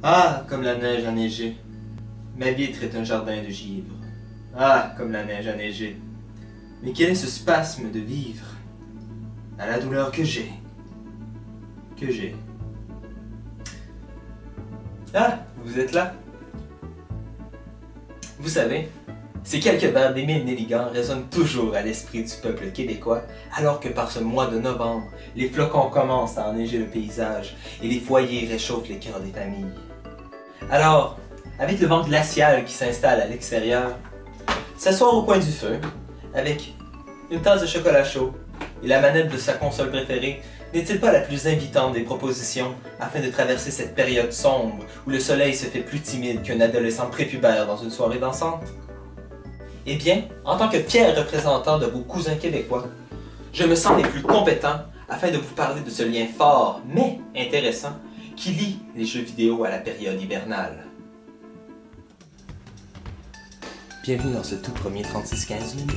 Ah, comme la neige a neigé. Ma vitre est un jardin de givre. Ah, comme la neige a neigé. Mais quel est ce spasme de vivre? À la douleur que j'ai. Que j'ai. Ah, vous êtes là? Vous savez, ces quelques vers d'Émile Nelligan résonnent toujours à l'esprit du peuple québécois, alors que par ce mois de novembre, les flocons commencent à enneiger le paysage et les foyers réchauffent les cœurs des familles. Alors, avec le vent glacial qui s'installe à l'extérieur, s'asseoir au coin du feu, avec une tasse de chocolat chaud et la manette de sa console préférée, n'est-il pas la plus invitante des propositions afin de traverser cette période sombre où le soleil se fait plus timide qu'un adolescent prépubère dans une soirée dansante? Eh bien, en tant que fier représentant de vos cousins québécois, je me sens les plus compétents afin de vous parler de ce lien fort, mais intéressant, qui lie les jeux vidéo à la période hivernale. Bienvenue dans ce tout premier 36-15 minutes.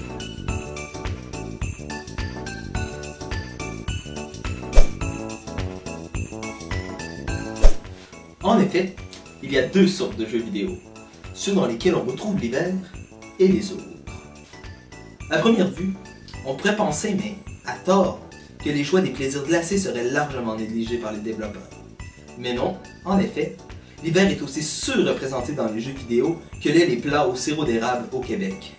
En effet, il y a deux sortes de jeux vidéo, ceux dans lesquels on retrouve l'hiver et les autres. À première vue, on pourrait penser, mais à tort, que les joies des plaisirs glacés seraient largement négligés par les développeurs. Mais non, en effet, l'hiver est aussi surreprésenté dans les jeux vidéo que l'est les plats au sirop d'érable au Québec.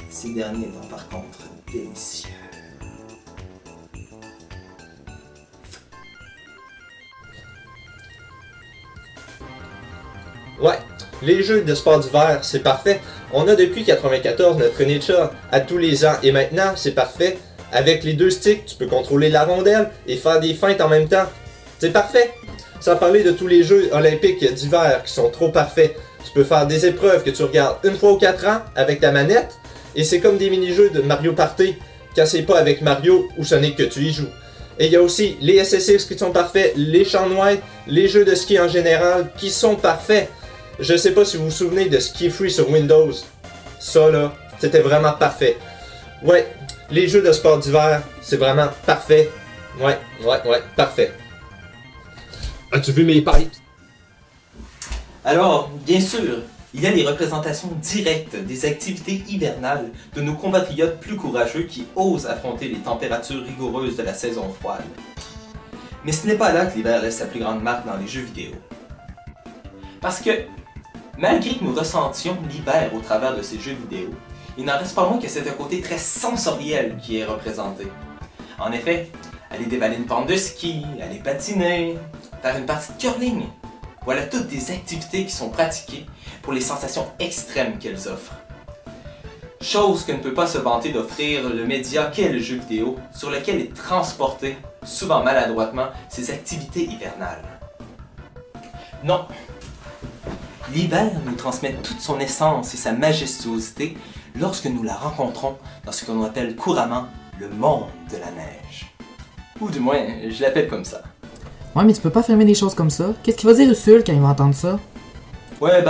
Ces derniers étant par contre délicieux. Ouais, les jeux de sport d'hiver, c'est parfait. On a depuis 94 notre Nature à tous les ans et maintenant, c'est parfait. Avec les deux sticks, tu peux contrôler la rondelle et faire des feintes en même temps. C'est parfait. Sans parler de tous les jeux olympiques d'hiver qui sont trop parfaits. Tu peux faire des épreuves que tu regardes une fois aux 4 ans avec ta manette et c'est comme des mini-jeux de Mario Party quand c'est pas avec Mario ou Sonic que tu y joues. Et il y a aussi les SSX qui sont parfaits, les champs noirs, les jeux de ski en général qui sont parfaits. Je sais pas si vous vous souvenez de Ski Free sur Windows. Ça là, c'était vraiment parfait. Ouais, les jeux de sport d'hiver, c'est vraiment parfait. Ouais, parfait. As-tu vu mes pipes? Alors, bien sûr, il y a les représentations directes des activités hivernales de nos compatriotes plus courageux qui osent affronter les températures rigoureuses de la saison froide. Mais ce n'est pas là que l'hiver laisse sa plus grande marque dans les jeux vidéo. Parce que, malgré que nous ressentions l'hiver au travers de ces jeux vidéo, il n'en reste pas moins que c'est un côté très sensoriel qui est représenté. En effet, aller dévaler une pente de ski, aller patiner, faire une partie de curling, voilà toutes des activités qui sont pratiquées pour les sensations extrêmes qu'elles offrent. Chose que ne peut pas se vanter d'offrir le média qu'est le jeu vidéo, sur lequel est transporté, souvent maladroitement, ces activités hivernales. Non. L'hiver nous transmet toute son essence et sa majestuosité lorsque nous la rencontrons dans ce qu'on appelle couramment le monde de la neige. Ou du moins, je l'appelle comme ça. Ouais, mais tu peux pas filmer des choses comme ça. Qu'est-ce qu'il va dire Usul quand il va entendre ça? Ouais,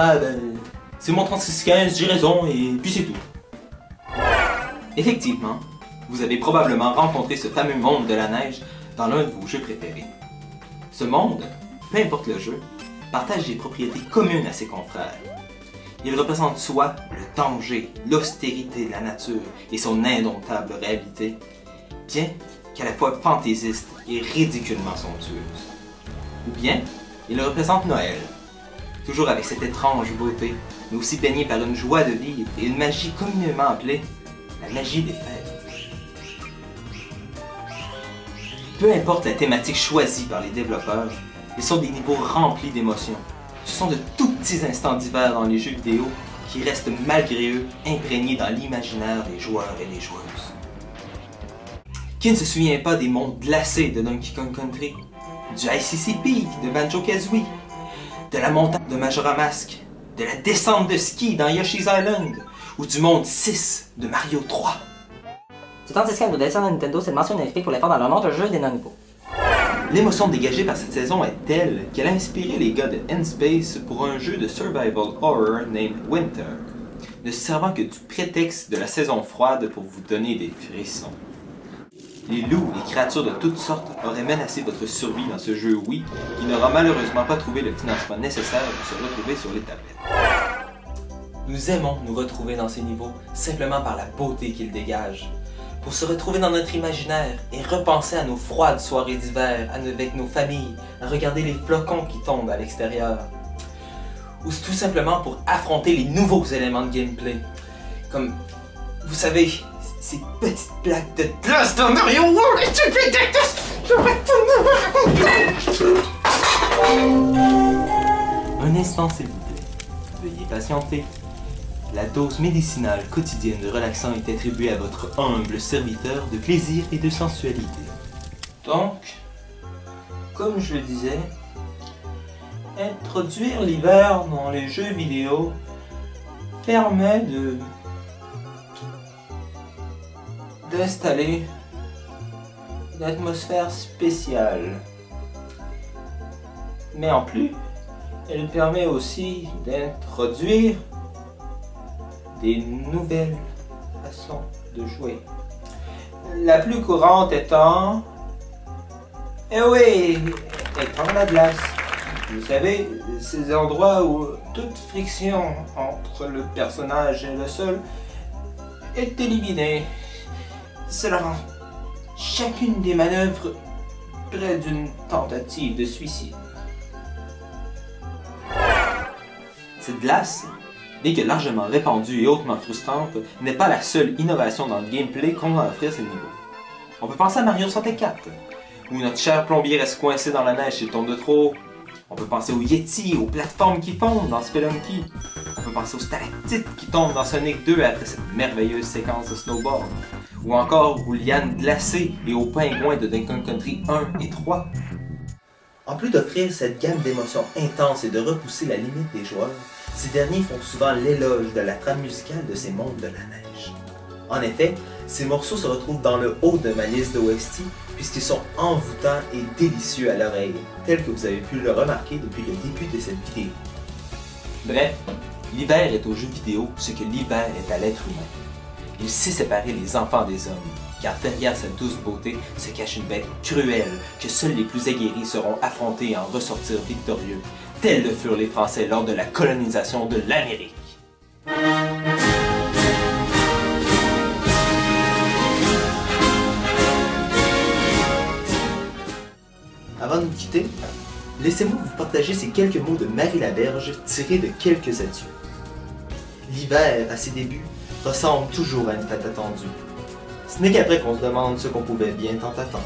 c'est mon 3615, j'ai raison, et puis c'est tout. Effectivement, vous avez probablement rencontré ce fameux monde de la neige dans l'un de vos jeux préférés. Ce monde, peu importe le jeu, partage des propriétés communes à ses confrères. Il représente soit le danger, l'austérité de la nature et son indomptable réalité, bien qu'à la fois fantaisiste et ridiculement somptueuse. Ou bien, il représente Noël, toujours avec cette étrange beauté, mais aussi baigné par une joie de vivre et une magie communément appelée la magie des fêtes. Peu importe la thématique choisie par les développeurs, ils sont des niveaux remplis d'émotions. Ce sont de tout petits instants d'hiver dans les jeux vidéo qui restent malgré eux imprégnés dans l'imaginaire des joueurs et des joueuses. Qui ne se souvient pas des mondes glacés de Donkey Kong Country, du ICC Peak de Banjo-Kazooie, de la montagne de Majora Mask, de la descente de ski dans Yoshi's Island, ou du monde 6 de Mario 3. Ce 36 de dessin de Nintendo, c'est une mention honorifique pour l'effort dans leur autre jeu des non-niveaux. L'émotion dégagée par cette saison est telle qu'elle a inspiré les gars de N-Space pour un jeu de survival horror named Winter, ne servant que du prétexte de la saison froide pour vous donner des frissons. Les loups et créatures de toutes sortes auraient menacé votre survie dans ce jeu Wii, qui n'aura malheureusement pas trouvé le financement nécessaire pour se retrouver sur les tablettes. Nous aimons nous retrouver dans ces niveaux, simplement par la beauté qu'ils dégagent. Pour se retrouver dans notre imaginaire et repenser à nos froides soirées d'hiver avec nos familles, à regarder les flocons qui tombent à l'extérieur. Ou tout simplement pour affronter les nouveaux éléments de gameplay. Comme, vous savez, ces petites plaques de glace dans Mario World et tu peux Un instant s'il vous plaît. Veuillez patienter. La dose médicinale quotidienne de relaxant est attribuée à votre humble serviteur de plaisir et de sensualité. Donc, comme je le disais, introduire l'hiver dans les jeux vidéo permet d'installer une atmosphère spéciale. Mais en plus, elle permet aussi d'introduire des nouvelles façons de jouer. La plus courante étant... étant la glace. Vous savez, ces endroits où toute friction entre le personnage et le sol est éliminée. Cela rend chacune des manœuvres près d'une tentative de suicide. Cette glace, bien que largement répandue et hautement frustrante, n'est pas la seule innovation dans le gameplay qu'on va offrir à ce niveau. On peut penser à Mario 64, où notre cher plombier reste coincé dans la neige s'il tombe de trop haut. On peut penser aux Yeti, aux plateformes qui fondent dans Spelunky. On peut penser aux stalactites qui tombent dans Sonic 2 après cette merveilleuse séquence de snowboard. Ou encore aux lianes glacées et aux pingouins de Donkey Country 1 et 3. En plus d'offrir cette gamme d'émotions intenses et de repousser la limite des joueurs, ces derniers font souvent l'éloge de la trame musicale de ces mondes de la neige. En effet, ces morceaux se retrouvent dans le haut de ma liste d'OST puisqu'ils sont envoûtants et délicieux à l'oreille, tel que vous avez pu le remarquer depuis le début de cette vidéo. Bref, l'hiver est au jeu vidéo ce que l'hiver est à l'être humain. Il sait séparer les enfants des hommes, car derrière sa douce beauté se cache une bête cruelle que seuls les plus aguerris seront affrontés et en ressortir victorieux, tels le furent les Français lors de la colonisation de l'Amérique. Avant de nous quitter, laissez-moi vous partager ces quelques mots de Marie Laberge tirés de quelques adieux. L'hiver, à ses débuts, ressemble toujours à une fête attendue. Ce n'est qu'après qu'on se demande ce qu'on pouvait bien tant attendre.